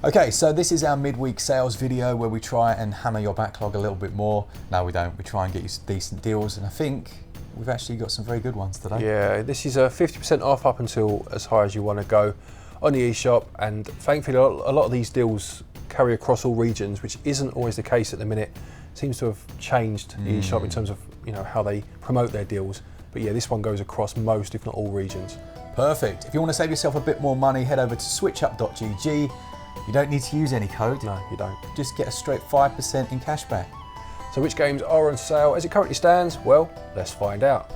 Okay, so this is our midweek sales video where we try and hammer your backlog a little bit more. No, we don't. We try and get you some decent deals, and I think we've actually got some very good ones today. Yeah, this is a 50% off up until as high as you want to go on the eShop, and thankfully a lot of these deals carry across all regions, which isn't always the case at the minute. It seems to have changed the eShop in terms of how they promote their deals. But yeah, this one goes across most, if not all, regions. Perfect. If you want to save yourself a bit more money, head over to switchup.gg. You don't need to use any code. No, you don't. Just get a straight 5% in cash back. So which games are on sale as it currently stands? Well, let's find out.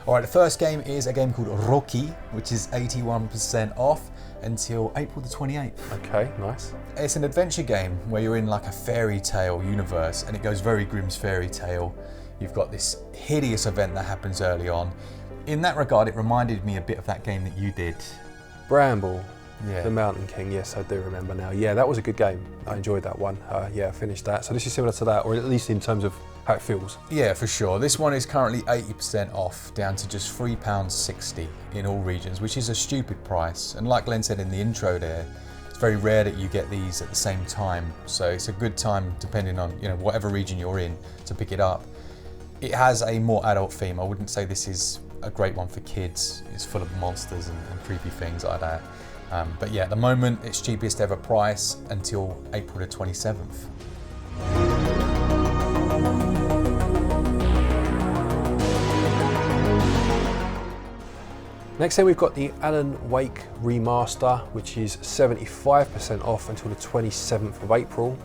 All right, the first game is a game called ROKI, which is 81% off until April the 28th. Okay, nice. It's an adventure game where you're in like a fairy tale universe, and it goes very Grimm's fairy tale. You've got this hideous event that happens early on. In that regard, it reminded me a bit of that game that you did. Bramble, yeah. The Mountain King, yes, I do remember now. Yeah, that was a good game. I enjoyed that one. Yeah, I finished that. So this is similar to that, or at least in terms of how it feels. Yeah, for sure. This one is currently 80% off, down to just £3.60 in all regions, which is a stupid price. And like Glen said in the intro there, it's very rare that you get these at the same time. So it's a good time, depending on whatever region you're in, to pick it up. It has a more adult theme. I wouldn't say this is a great one for kids. It's full of monsters and creepy things like that. But yeah, at the moment, it's cheapest ever price until April the 27th. Next then we've got the Alan Wake remaster, which is 75% off until the 27th of April.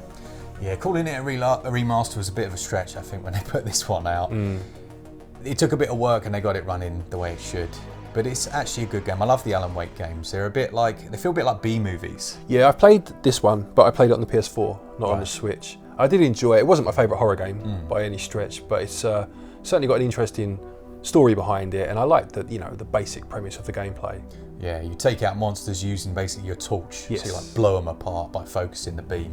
Yeah, calling it a remaster was a bit of a stretch, I think, when they put this one out. It took a bit of work and they got it running the way it should. But it's actually a good game. I love the Alan Wake games. They feel a bit like B-movies. Yeah, I've played this one, but I played it on the PS4, not on the Switch. I did enjoy it. It wasn't my favourite horror game by any stretch, but it's certainly got an interesting story behind it, and I like the basic premise of the gameplay. Yeah, you take out monsters using basically your torch. Yes. So you blow them apart by focusing the beam,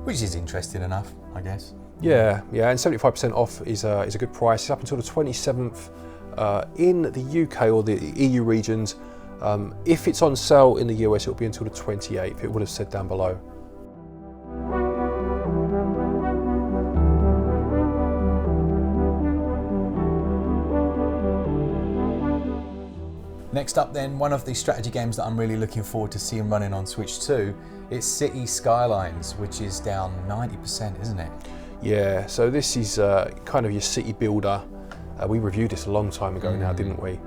which is interesting enough, I guess. Yeah, and 75% off is a good price. It's up until the 27th in the UK or the EU regions. If it's on sale in the US, it'll be until the 28th. It would have said down below. Next up then, one of the strategy games that I'm really looking forward to seeing running on Switch 2 is City Skylines, which is down 90%, isn't it? Yeah, so this is kind of your city builder. We reviewed this a long time ago now, didn't we?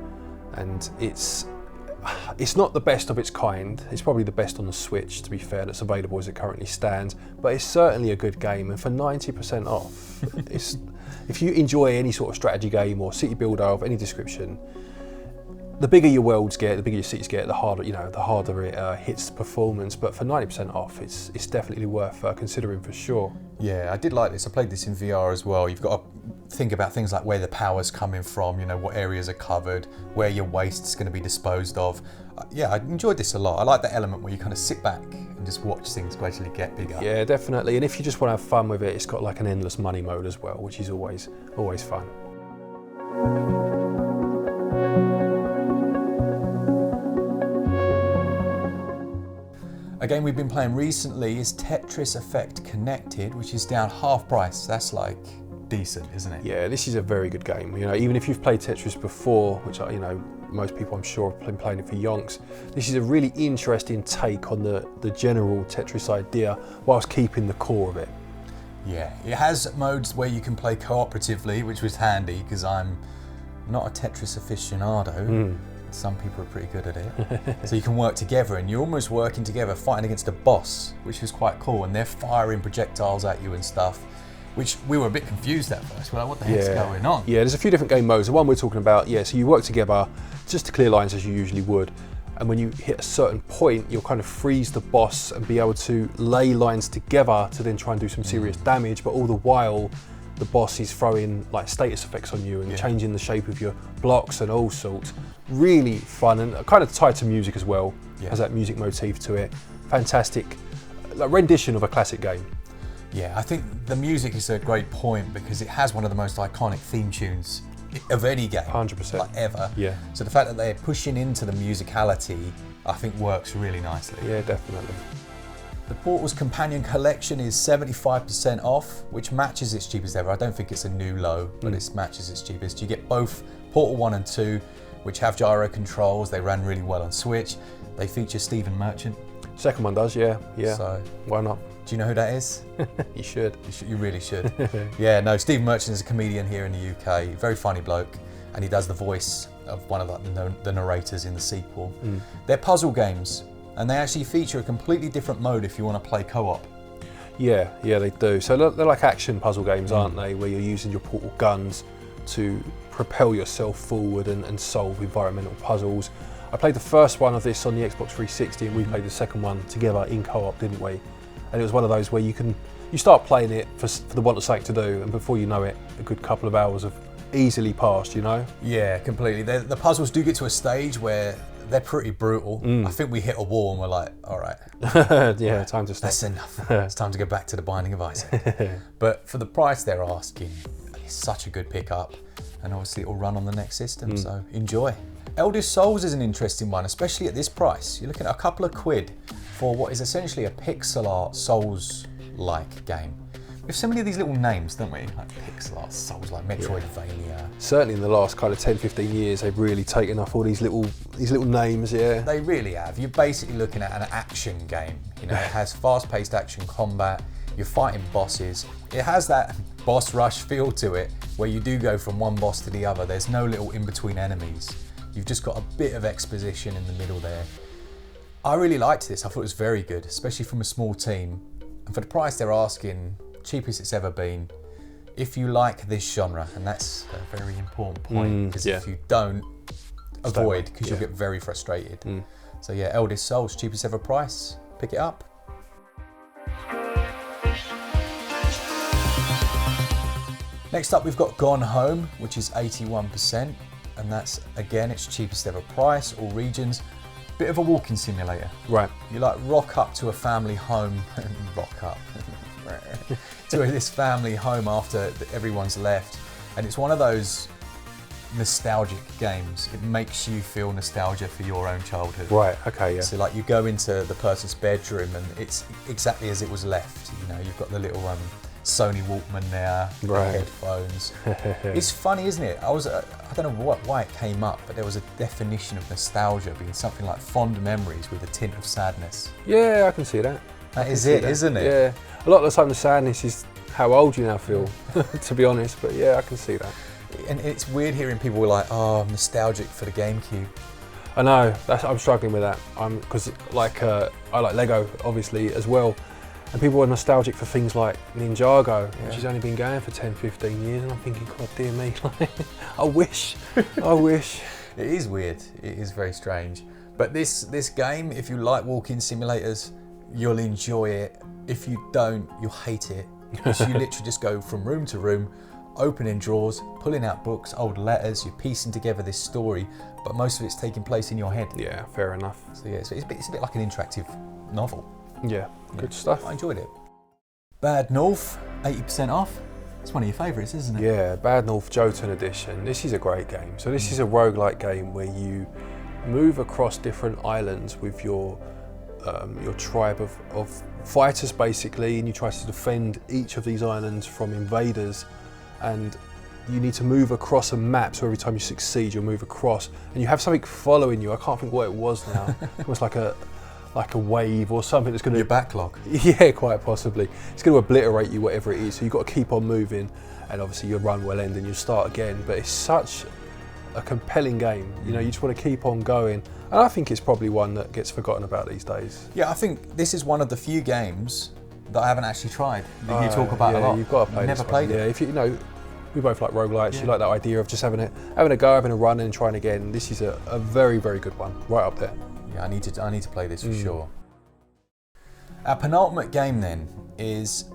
And it's not the best of its kind. It's probably the best on the Switch, to be fair, that's available as it currently stands. But it's certainly a good game, and for 90% off, if you enjoy any sort of strategy game or city builder of any description, the bigger your worlds get, the bigger your cities get, the harder it hits performance. But for 90% off, it's definitely worth considering for sure. Yeah, I did like this. I played this in VR as well. You've got to think about things like where the power's coming from, what areas are covered, where your waste's going to be disposed of. Yeah, I enjoyed this a lot. I like the element where you kind of sit back and just watch things gradually get bigger. Yeah, definitely. And if you just want to have fun with it, it's got like an endless money mode as well, which is always fun. A game we've been playing recently is Tetris Effect Connected, which is down half price. That's like decent, isn't it? Yeah, this is a very good game. Even if you've played Tetris before, which most people I'm sure have been playing it for yonks, this is a really interesting take on the general Tetris idea whilst keeping the core of it. Yeah, it has modes where you can play cooperatively, which was handy because I'm not a Tetris aficionado. Some people are pretty good at it. So you can work together, and you're almost working together fighting against a boss, which is quite cool, and they're firing projectiles at you and stuff, which we were a bit confused at first. We're like, what the heck's going on? Yeah, there's a few different game modes. The one we're talking about, so you work together just to clear lines as you usually would, and when you hit a certain point, you'll kind of freeze the boss and be able to lay lines together to then try and do some serious damage, but all the while the boss is throwing like status effects on you and changing the shape of your blocks and all sorts. Really fun and kind of tied to music as well. Has that music motif to it. Fantastic rendition of a classic game. Yeah, I think the music is a great point because it has one of the most iconic theme tunes of any game. 100%. Like ever. Yeah. So the fact that they're pushing into the musicality, I think works really nicely. Yeah, definitely. The Portal's Companion Collection is 75% off, which matches its cheapest ever. I don't think it's a new low, but it matches its cheapest. You get both Portal 1 and 2, which have gyro controls. They ran really well on Switch. They feature Stephen Merchant. Second one does, yeah. So why not? Do you know who that is? You should. You really should. Yeah, no, Stephen Merchant is a comedian here in the UK. Very funny bloke, and he does the voice of one of the narrators in the sequel. They're puzzle games, and they actually feature a completely different mode if you want to play co-op. Yeah, they do. So they're like action puzzle games, aren't they? Where you're using your Portal guns to propel yourself forward and solve environmental puzzles. I played the first one of this on the Xbox 360, and we played the second one together in co-op, didn't we? And it was one of those where you start playing it for the want of something to do, and before you know it, a good couple of hours have easily passed, you know? Yeah, completely. The puzzles do get to a stage where they're pretty brutal. I think we hit a wall and we're like, all right. Yeah, time to stop. That's enough. It's time to go back to the Binding of Isaac. But for the price they're asking, it's such a good pickup, and obviously it'll run on the next system, so enjoy. Eldest Souls is an interesting one, especially at this price. You're looking at a couple of quid for what is essentially a pixel art Souls-like game. We have so many of these little names, don't we? Like pixel art, Souls-like, Metroidvania. Certainly in the last kind of 10, 15 years, they've really taken off all these little names, yeah. They really have. You're basically looking at an action game. You know, it has fast-paced action combat. You're fighting bosses. It has that boss rush feel to it, where you do go from one boss to the other. There's no little in-between enemies. You've just got a bit of exposition in the middle there. I really liked this. I thought it was very good, especially from a small team. And for the price they're asking, cheapest it's ever been. If you like this genre, and that's a very important point, because if you don't, avoid, because you'll get very frustrated. So yeah, Eldest Souls, cheapest ever price. Pick it up. Next up, we've got Gone Home, which is 81%. And that's, again, its cheapest ever price, all regions. Bit of a walking simulator. Right. You like rock up to a family home, rock up, to this family home after everyone's left. And it's one of those nostalgic games. It makes you feel nostalgia for your own childhood. Right, okay, yeah. So like you go into the person's bedroom and it's exactly as it was left. You know, you've got the little Sony Walkman there, right. Headphones. It's funny, isn't it? I don't know why it came up, but there was a definition of nostalgia being something like fond memories with a tint of sadness. Yeah, I can see that. That is it, isn't it? Yeah. A lot of the time the sadness is how old you now feel, to be honest, but yeah, I can see that. And it's weird hearing people like, oh, I'm nostalgic for the GameCube. I know, I'm struggling with that. Because I like Lego, obviously, as well. And people are nostalgic for things like Ninjago, which has only been going for 10, 15 years, and I'm thinking, God dear me, I wish. It is weird, it is very strange. But this game, if you like walking simulators, you'll enjoy it. If you don't, you'll hate it. Because you literally just go from room to room, opening drawers, pulling out books, old letters, you're piecing together this story, but most of it's taking place in your head. Yeah, fair enough. So yeah, it's a bit like an interactive novel. Yeah, good stuff. I enjoyed it. Bad North, 80% off. It's one of your favourites, isn't it? Yeah, Bad North Jotun Edition. This is a great game. So this is a roguelike game where you move across different islands with your tribe of fighters, basically, and you try to defend each of these islands from invaders. And you need to move across a map, so every time you succeed, you'll move across. And you have something following you. I can't think what it was now. It was like a wave or something that's going to... Your backlog. Yeah, quite possibly. It's going to obliterate you, whatever it is. So you've got to keep on moving, and obviously your run will end and you'll start again. But it's such a compelling game. You know, you just want to keep on going. And I think it's probably one that gets forgotten about these days. Yeah, I think this is one of the few games that I haven't actually tried, that you talk about a lot. You've got to play this Never played it. Yeah, if you know, we both like roguelikes. You like that idea of just having a go, having a run and trying again. This is a very, very good one, right up there. Yeah, I need to play this for sure. Our penultimate game then is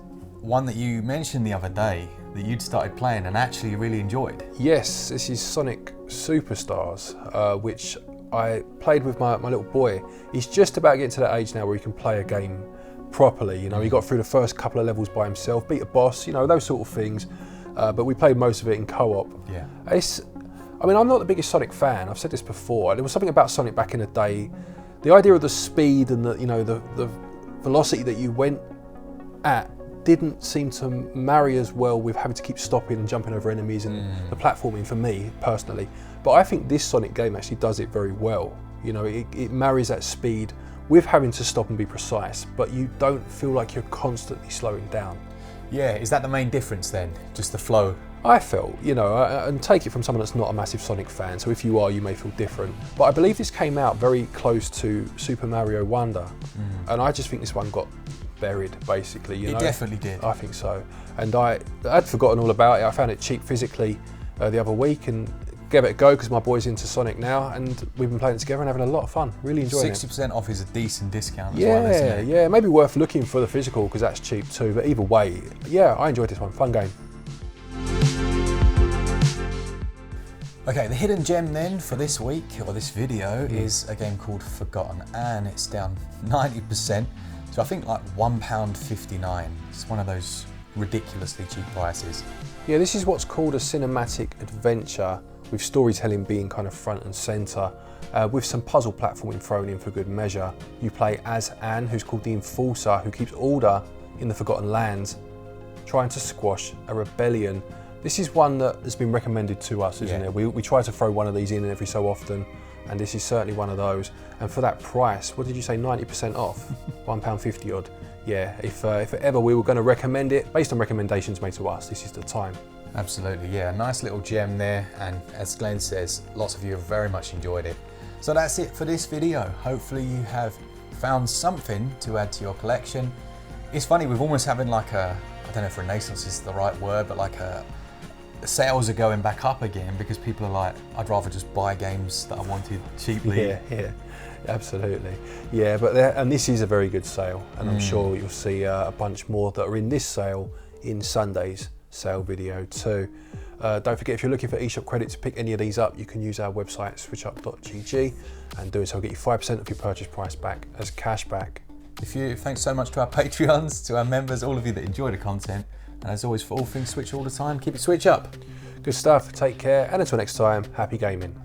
one that you mentioned the other day that you'd started playing and actually really enjoyed. Yes, this is Sonic Superstars, which I played with my little boy. He's just about getting to that age now where he can play a game properly. You know, he got through the first couple of levels by himself, beat a boss, you know, those sort of things. but we played most of it in co-op. Yeah. I mean, I'm not the biggest Sonic fan. I've said this before. There was something about Sonic back in the day. The idea of the speed and the velocity that you went at didn't seem to marry as well with having to keep stopping and jumping over enemies and the platforming for me personally. But I think this Sonic game actually does it very well. You know, it marries that speed with having to stop and be precise, but you don't feel like you're constantly slowing down. Yeah, is that the main difference then? Just the flow? I felt, you know, and take it from someone that's not a massive Sonic fan, so if you are, you may feel different. But I believe this came out very close to Super Mario Wonder, and I just think this one got buried, basically. You know? It definitely did. I think so. And I'd forgotten all about it. I found it cheap physically the other week and gave it a go because my boy's into Sonic now, and we've been playing it together and having a lot of fun. Really enjoying it. 60% off is a decent discount as well, isn't it? Yeah, maybe worth looking for the physical because that's cheap too. But either way, yeah, I enjoyed this one. Fun game. Okay, the hidden gem then for this week, or this video, is a game called Forgotten, and it's down 90%, so I think like £1.59. It's one of those ridiculously cheap prices. Yeah, this is what's called a cinematic adventure, with storytelling being kind of front and centre, with some puzzle platforming thrown in for good measure. You play as Anne, who's called the Enforcer, who keeps order in the Forgotten Lands, trying to squash a rebellion. This is one that has been recommended to us, isn't it? We try to throw one of these in every so often, and this is certainly one of those. And for that price, what did you say, 90% off? £1.50 odd. Yeah, if ever we were going to recommend it, based on recommendations made to us, this is the time. Absolutely, yeah, nice little gem there, and as Glenn says, lots of you have very much enjoyed it. So that's it for this video. Hopefully you have found something to add to your collection. It's funny, we're almost having like a, I don't know if renaissance is the right word, but like sales are going back up again because people are like, I'd rather just buy games that I wanted cheaply. Yeah, absolutely. Yeah, and this is a very good sale, and I'm sure you'll see a bunch more that are in this sale in Sunday's sale video too. Don't forget, if you're looking for eShop credit to pick any of these up, you can use our website switchup.gg, and doing so will get you 5% of your purchase price back as cash back. Thanks so much to our Patreons, to our members, all of you that enjoy the content. And as always, for all things Switch all the time, keep it Switch up. Good stuff, take care, and until next time, happy gaming.